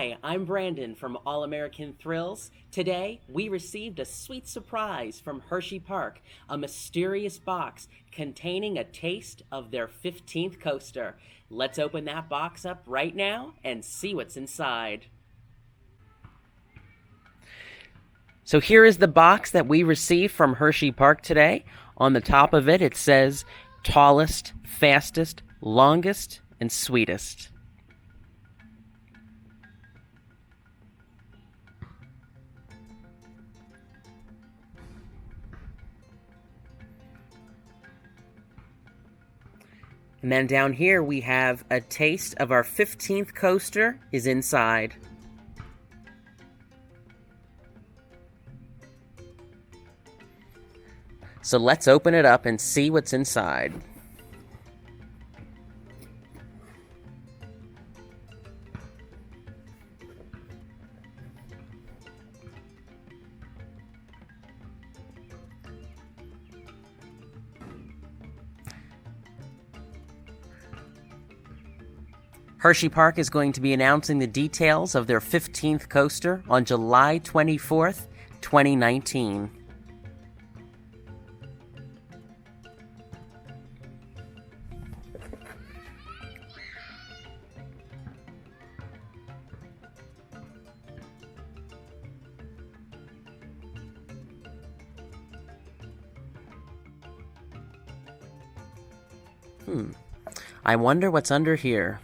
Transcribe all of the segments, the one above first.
Hi, I'm Brandon from All American Thrills. Today, we received a sweet surprise from Hersheypark, a mysterious box containing a taste of their 15th coaster. Let's open that box up right now and see what's inside. So here is the box that we received from Hersheypark today. On the top of it, it says, tallest, fastest, longest, and sweetest. And then down here we have a taste of our 15th coaster is inside. So let's open it up and see what's inside. Hersheypark is going to be announcing the details of their 15th coaster on July 24th, 2019. I wonder what's under here.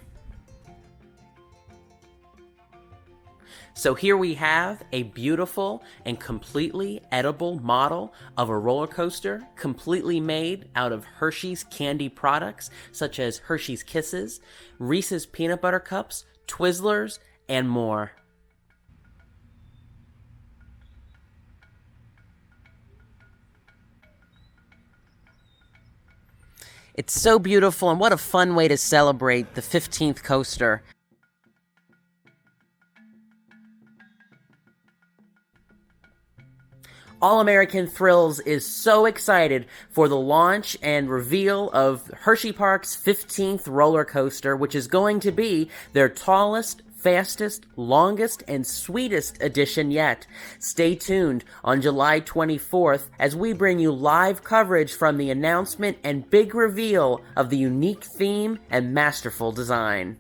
So here we have a beautiful and completely edible model of a roller coaster, completely made out of Hershey's candy products, such as Hershey's Kisses, Reese's Peanut Butter Cups, Twizzlers, and more. It's so beautiful, and what a fun way to celebrate the 15th coaster. All American Thrills is so excited for the launch and reveal of Hersheypark's 15th roller coaster, which is going to be their tallest, fastest, longest, and sweetest edition yet. Stay tuned on July 24th as we bring you live coverage from the announcement and big reveal of the unique theme and masterful design.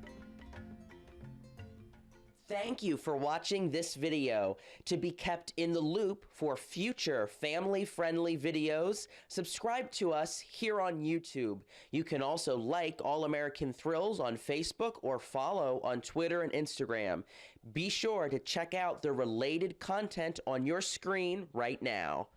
Thank you for watching this video. To be kept in the loop for future family-friendly videos, subscribe to us here on YouTube. You can also like All American Thrills on Facebook or follow on Twitter and Instagram. Be sure to check out the related content on your screen right now.